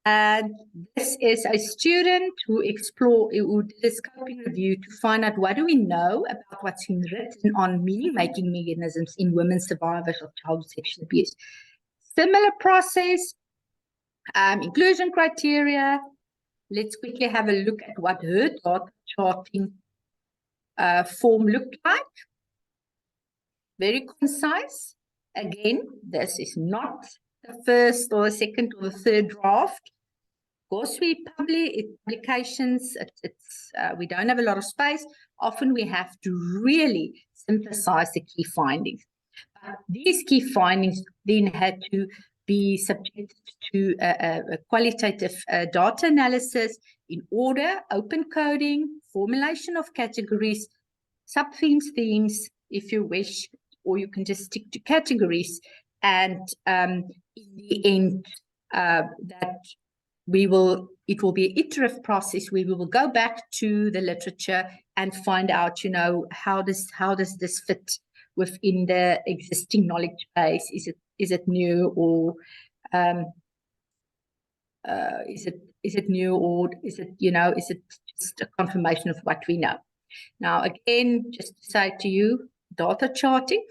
And this is a student who did a scoping review to find out what do we know about what's been written on meaning-making mechanisms in women survivors of child sexual abuse. Similar process, inclusion criteria. Let's quickly have a look at what her data charting form looked like. Very concise. Again, this is not the first or the second or the third draft. Of course, we publications, we don't have a lot of space. Often we have to really synthesize the key findings. But these key findings then had to be subjected to a qualitative data analysis in order, open coding, formulation of categories, sub-themes, themes, if you wish, or you can just stick to categories. And in the end, it will be an iterative process where we will go back to the literature and find out, how does this fit within the existing knowledge base? Is it new, or is it new, or is it just a confirmation of what we know? Now, again, just to say to you, data charting.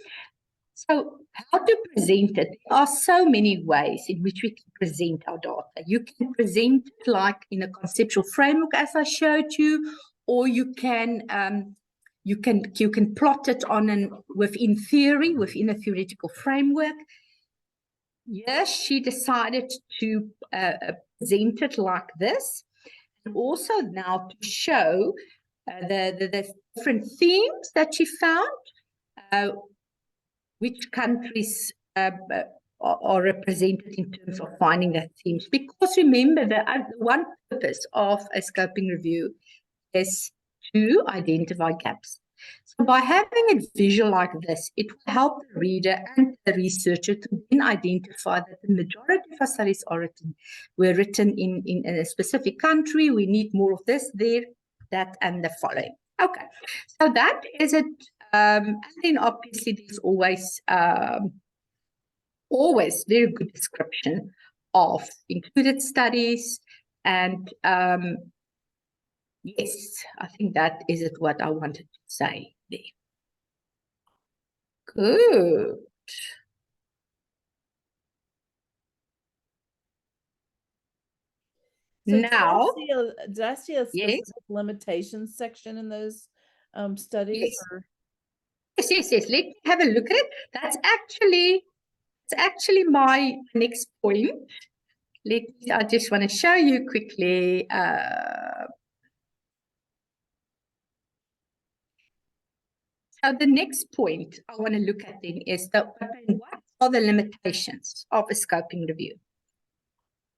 So how to present it? There are so many ways in which we can present our data. You can present it like in a conceptual framework, as I showed you, or you can plot it within theory, within a theoretical framework. Yes, she decided to present it like this, and also now to show the different themes that she found. Which countries are represented in terms of finding that themes. Because remember, the one purpose of a scoping review is to identify gaps. So by having it visual like this, it will help the reader and the researcher to then identify that the majority of our studies were written in a specific country. We need more of this, there, that, and the following. Okay, so that is it. And then obviously there's always very good description of included studies. And yes, I think that is it what I wanted to say there. Good. So now, did I see a specific yes, limitations section in those studies? yes. Or? Yes. Let me have a look at it. That's actually my next point. I just want to show you quickly. So the next point I want to look at then is what are the limitations of a scoping review?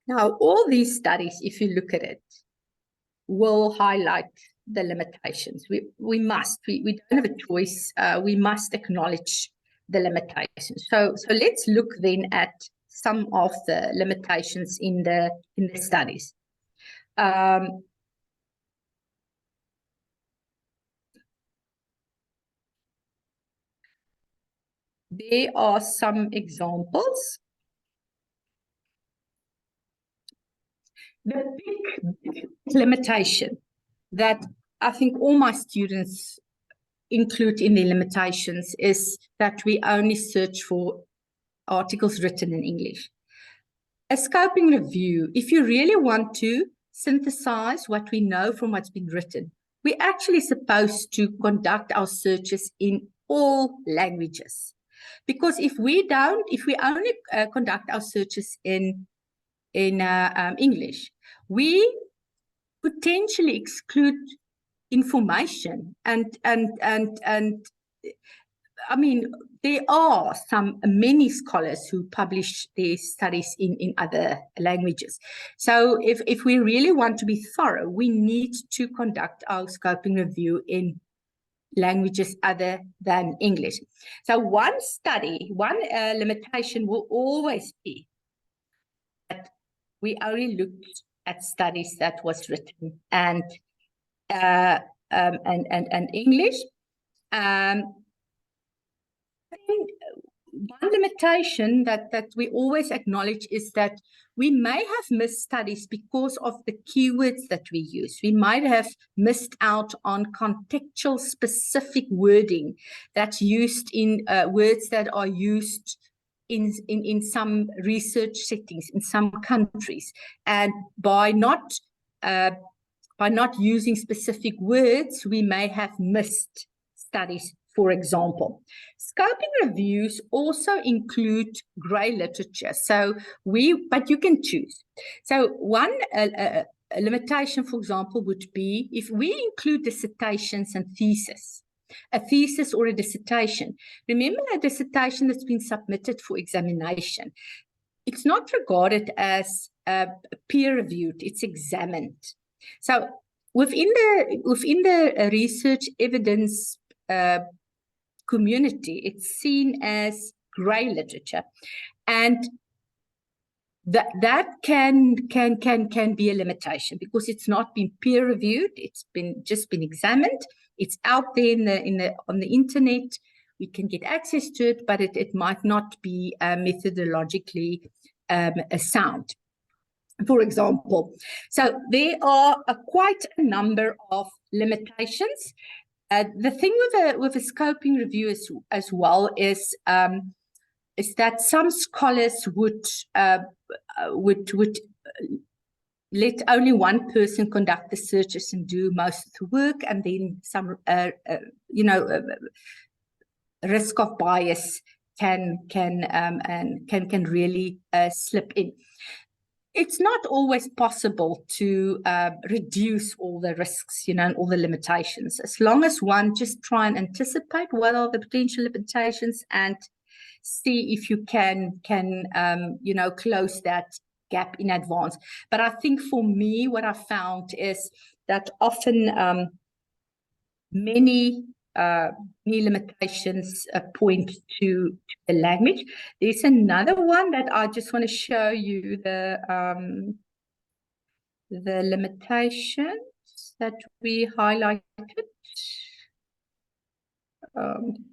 Now, all these studies, if you look at it, will highlight the limitations. We don't have a choice. We must acknowledge the limitations. So let's look then at some of the limitations in the studies. There are some examples. The big limitation that I think all my students include in their limitations is that we only search for articles written in English. A scoping review, if you really want to synthesize what we know from what's been written, we're actually supposed to conduct our searches in all languages. Because if we only conduct our searches in English, we potentially exclude information and I mean, there are many scholars who publish their studies in other languages. So if we really want to be thorough, we need to conduct our scoping review in languages other than English. So one limitation will always be that we only looked at studies that was written and English. I think one limitation that we always acknowledge is that we may have missed studies because of the keywords that we use. We might have missed out on contextual specific wording that's used in words that are used in some research settings in some countries. And by not using specific words, we may have missed studies. For example, scoping reviews also include grey literature. But you can choose. So one a limitation, for example, would be if we include dissertations and thesis, a thesis or a dissertation. Remember, a dissertation that's been submitted for examination, it's not regarded as peer-reviewed, it's examined. So within the research evidence community, it's seen as grey literature, and that can be a limitation because it's not been peer reviewed. It's just been examined. It's out there on the internet. We can get access to it, but it might not be methodologically sound, for example. So there are quite a number of limitations. The thing with a scoping review as well is that some scholars would let only one person conduct the searches and do most of the work, and then some risk of bias can really slip in. It's not always possible to reduce all the risks, and all the limitations. As long as one just try and anticipate what are the potential limitations and see if you can close that gap in advance. But I think for me, what I found is that often many limitations point to the language. There's another one that I just want to show you, the limitations that we highlighted.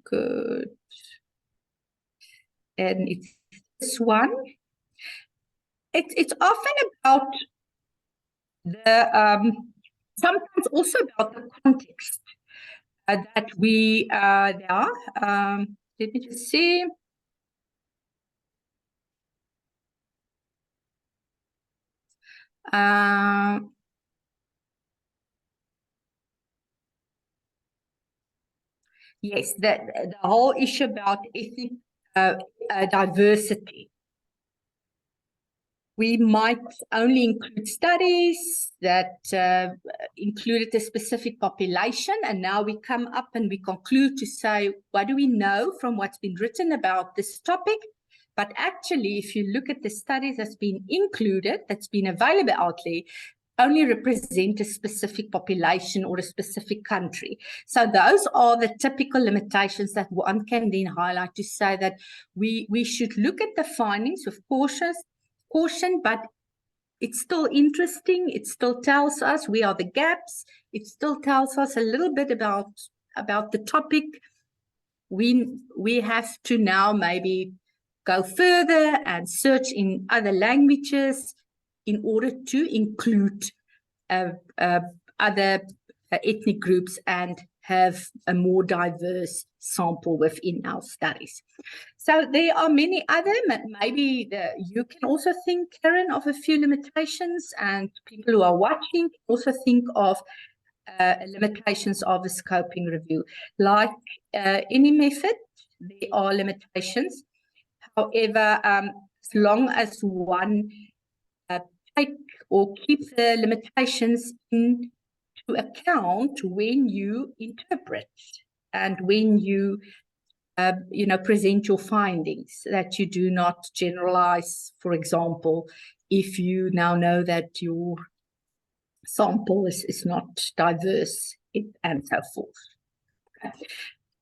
Good. And it's this one. It's often about the sometimes also about the context that we there. Let me just see. Yes, the whole issue about ethnic diversity. We might only include studies that included a specific population, and now we come up and we conclude to say, what do we know from what's been written about this topic? But actually, if you look at the studies that's been included, that's been available out there, only represent a specific population or a specific country. So those are the typical limitations that one can then highlight to say that we should look at the findings with caution, but it's still interesting. It still tells us where are the gaps. It still tells us a little bit about the topic. We have to now maybe go further and search in other languages in order to include other ethnic groups and have a more diverse sample within our studies. So there are many other, maybe you can also think, Karen, of a few limitations, and people who are watching also think of limitations of a scoping review. Like any method, there are limitations. However, as long as one take or keep the limitations into account when you interpret and when you present your findings, that you do not generalize. For example, if you now know that your sample is not diverse, and so forth.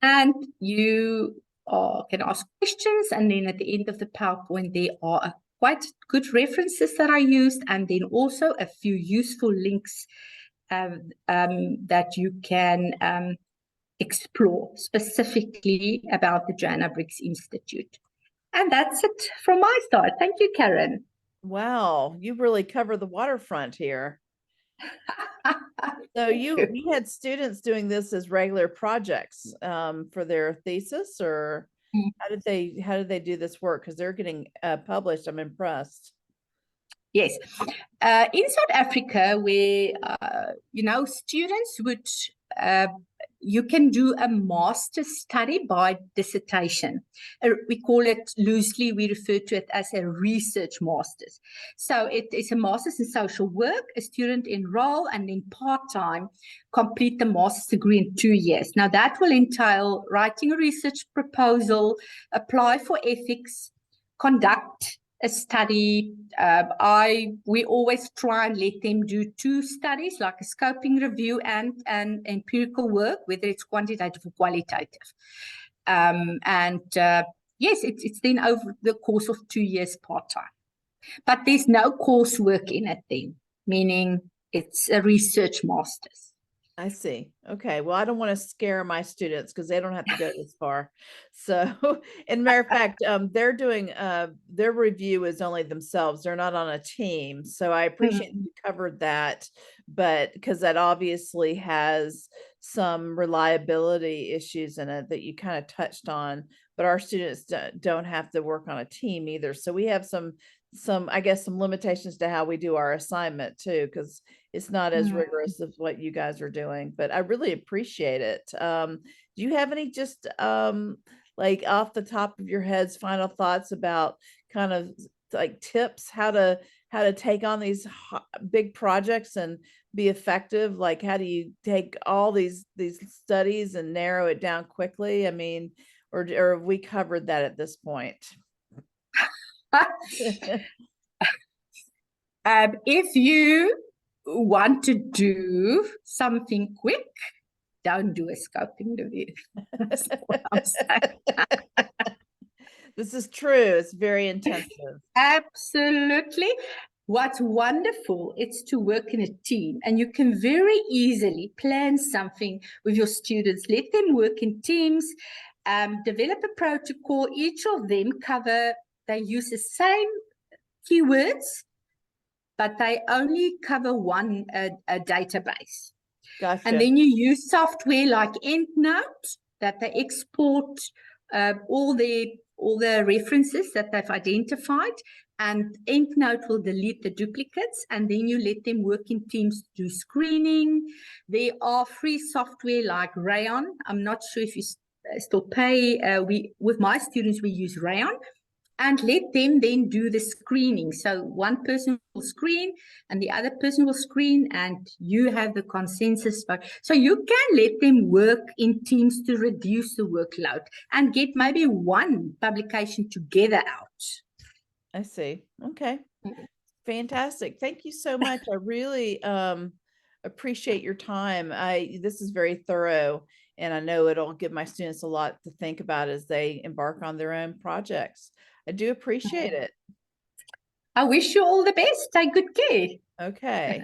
And you can ask questions, and then at the end of the PowerPoint, there are quite good references that are used, and then also a few useful links that you can explore specifically about the Joanna Briggs Institute. And that's it from my side. Thank you, Karen. Wow, you really cover the waterfront here. So you had students doing this as regular projects for their thesis, or how did they do this work? Because they're getting published. I'm impressed. Yes. In South Africa, where students would you can do a master's study by dissertation. We call it loosely, we refer to it as a research master's. So it is a master's in social work. A student enroll and then part-time complete the master's degree in 2 years. Now that will entail writing a research proposal, apply for ethics, conduct a study. We always try and let them do 2 studies, like a scoping review and empirical work, whether it's quantitative or qualitative. Yes, it's then over the course of 2 years part-time. But there's no coursework in it then, meaning it's a research master's. I see. Okay. Well, I don't want to scare my students because they don't have to go this far. So, and matter of fact, they're doing their review is only themselves. They're not on a team. So I appreciate you covered that, but because that obviously has some reliability issues in it that you kind of touched on, but our students don't have to work on a team either. So we have some I guess some limitations to how we do our assignment too, because it's not as rigorous as what you guys are doing, but I really appreciate it. Do you have any just like off the top of your heads final thoughts about kind of like tips how to take on these big projects and be effective? Like how do you take all these studies and narrow it down quickly? I mean, or have we covered that at this point? If you want to do something quick, don't do a scoping review. That's what I'm saying. This is true. It's very intensive. Absolutely. What's wonderful is to work in a team, and you can very easily plan something with your students. Let them work in teams, develop a protocol. Each of them they use the same keywords, but they only cover one a database. Gotcha. And then you use software like EndNote that they export all the references that they've identified, and EndNote will delete the duplicates, and then you let them work in teams to do screening. There are free software like Rayon. I'm not sure if you still pay. With my students, we use Rayon. And let them then do the screening. So one person will screen and the other person will screen, and you have the consensus. So you can let them work in teams to reduce the workload and get maybe one publication together out. I see. Okay. Fantastic. Thank you so much. I really appreciate your time. This is very thorough, and I know it'll give my students a lot to think about as they embark on their own projects. I do appreciate it. I wish you all the best. Take good care. Okay.